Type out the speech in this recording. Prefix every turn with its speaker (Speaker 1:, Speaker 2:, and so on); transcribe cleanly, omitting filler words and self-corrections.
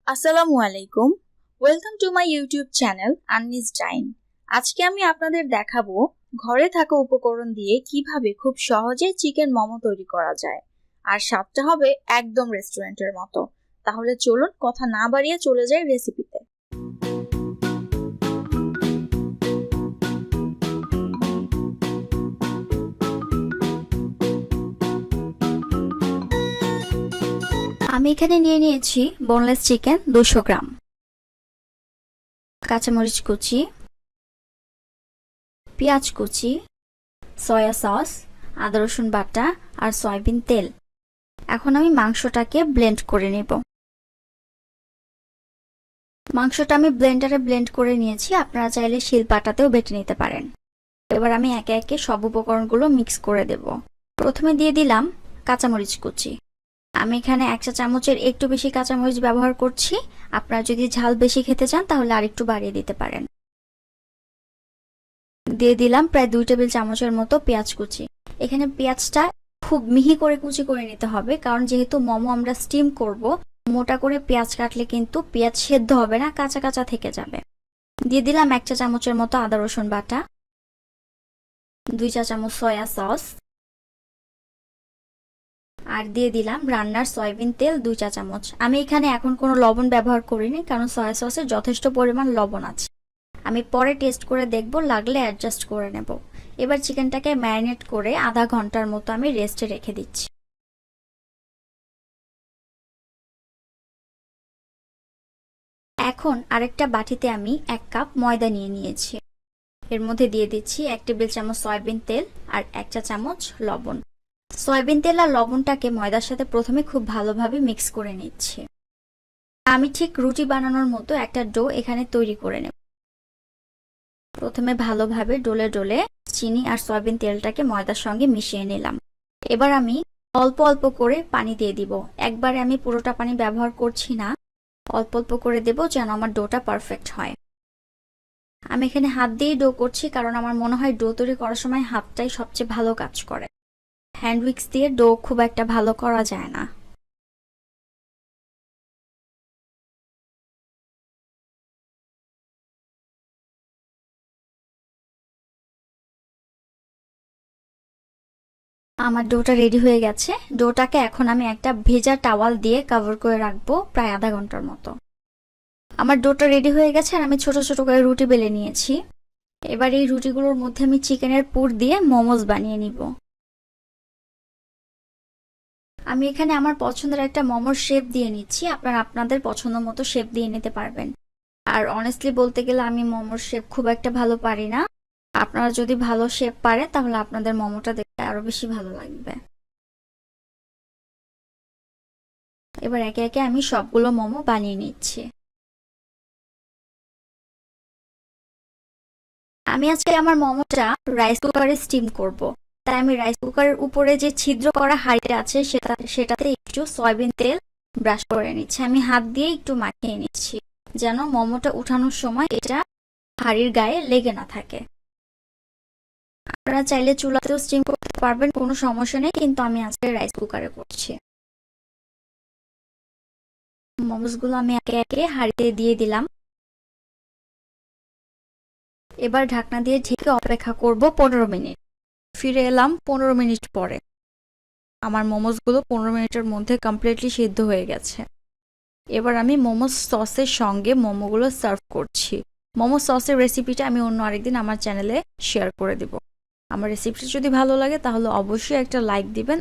Speaker 1: আসসালামু আলাইকুম। Welcome to my YouTube channel আন্নিস ডাইন। আজকে আমি আপনাদের দেখাবো ঘরে থাকা উপকরণ দিয়ে কিভাবে খুব সহজে চিকেন মোমো তৈরি করা যায়, আর স্বাদটা হবে একদম রেস্টুরেন্টের মতো। তাহলে চলুন কথা না বাড়িয়ে চলে যাই রেসিপিতে। আমি এখানে নিয়ে নিয়েছি বোনলেস চিকেন 200 গ্রাম, কাঁচামরিচ কুচি, পেঁয়াজ কুচি, সয়া সস, আদা রসুন বাটা আর সয়াবিন তেল। এখন আমি মাংসটাকে ব্লেন্ড করে নেব। মাংসটা আমি ব্লেন্ডারে ব্লেন্ড করে নিয়েছি, আপনারা চাইলে শিলপাটাতেও বেটে নিতে পারেন। এবার আমি একে একে সব উপকরণগুলো মিক্স করে দেব। প্রথমে দিয়ে দিলাম কাঁচামরিচ কুচি। আমি এখানে 1 চা চামচের একটু বেশি কাঁচামরিচ ব্যবহার করছি। আপনারা যদি ঝাল বেশি খেতে চান তাহলে আরেকটু বাড়িয়ে দিতে পারেন। দিয়ে দিলাম প্রায় 2 টেবিল চামচের মতো পেঁয়াজ কুচি। এখানে পেঁয়াজটা খুব মিহি করে কুচি করে নিতে হবে, কারণ যেহেতু মোমো আমরা স্টিম করব, মোটা করে পেঁয়াজ কাটলে কিন্তু পেঁয়াজ সেদ্ধ হবে না, কাঁচা কাঁচা থেকে যাবে। দিয়ে দিলাম 1 চা চামচের মতো আদা রসুন বাটা, 2 চা চামচ সয়া সস, আর দিয়ে দিলাম রান্নার সয়াবিন তেল 2 চা চামচ। আমি এখানে এখন কোনো লবণ ব্যবহার করিনি, কারণ সয়া সসে যথেষ্ট পরিমাণ লবণ আছে। আমি পরে টেস্ট করে দেখব, লাগলে অ্যাডজাস্ট করে নেব। এবার চিকেনটাকে ম্যারিনেট করে আধা ঘন্টার মতো আমি রেস্টে রেখে দিচ্ছি। এখন আরেকটা বাটিতে আমি 1 কাপ ময়দা নিয়ে নিয়েছি। এর মধ্যে দিয়ে দিচ্ছি 1 টেবিল চামচ সয়াবিন তেল আর 1 চা চামচ লবণ। সয়াবিন তেল আর লবণটাকে ময়দার সাথে প্রথমে খুব ভালোভাবে মিক্স করে নিচ্ছি। আমি ঠিক রুটি বানানোর মতো একটা ডো এখানে তৈরি করে নেব। প্রথমে ভালোভাবে ডলে ডলে চিনি আর সয়াবিন তেলটাকে ময়দার সঙ্গে মিশিয়ে নিলাম। এবার আমি অল্প অল্প করে পানি দিয়ে দিব। একবারে আমি পুরোটা পানি ব্যবহার করছি না, অল্প অল্প করে দেব যেন আমার ডোটা পারফেক্ট হয়। আমি এখানে হাত দিয়েই ডো করছি, কারণ আমার মনে হয় ডো তৈরি করার সময় হাতটাই সবচেয়ে ভালো কাজ করে। হ্যান্ড উইক্স দিয়ে ডো খুব একটা ভালো করা যায় না। আমার ডোটা রেডি হয়ে গেছে। ডোটাকে এখন আমি একটা ভেজা টাওয়াল দিয়ে কভার করে রাখবো প্রায় আধা ঘন্টার মতো। আমার ডোটা রেডি হয়ে গেছে আর আমি ছোট ছোট করে রুটি বেলে নিয়েছি। এবার এই রুটিগুলোর মধ্যে আমি চিকেনের পুর দিয়ে মোমোস বানিয়ে নিব। আমি এখানে আমার পছন্দের একটা মোমোর শেপ দিয়ে নিচ্ছি। আপনারা আপনাদের পছন্দ মতো শেপ দিয়ে নিতে পারবেন। আর অনেস্টলি বলতে গেলে আমি মোমোর শেপ খুব একটা ভালো পারি না। আপনারা যদি ভালো শেপ পারেন তাহলে আপনাদের মোমোটা দেখতে আরো বেশি ভালো লাগবে। এবার একে একে আমি সবগুলো মোমো বানিয়ে নিচ্ছি। আমি আজকে আমার মোমোটা রাইস কুকারে স্টিম করব। তাই আমি রাইস কুকারের উপরে যে ছিদ্র করা হাঁড়িটা আছে সেটাতে একটু সয়াবিন তেল ব্রাশ করে নিচ্ছি। আমি হাত দিয়ে একটু মাখিয়ে নিচ্ছি, যেন মোমোটা উঠানোর সময় এটা হাঁড়ির গায়ে লেগে না থাকে। আপনারা চাইলে চুলাতেও স্টিম করতে পারবেন, কোনো সমস্যা নেই, কিন্তু আমি আজকে রাইস কুকারে করছি। মোমোসগুলো আমি একে একে হাঁড়িতে দিয়ে দিলাম। এবার ঢাকনা দিয়ে ঢেকে অপেক্ষা করব 15 মিনিট। ফিরে এলাম 15 মিনিট পরে। আমার মোমোসগুলো 15 মিনিটের মধ্যে কমপ্লিটলি সিদ্ধ হয়ে গেছে। এবার আমি মোমোস সসের সঙ্গে মোমোগুলো সার্ভ করছি। মোমো সসের রেসিপিটা আমি অন্য আরেকদিন আমার চ্যানেলে শেয়ার করে দেব। আমার রেসিপিটা যদি ভালো লাগে তাহলে অবশ্যই একটা লাইক দিবেন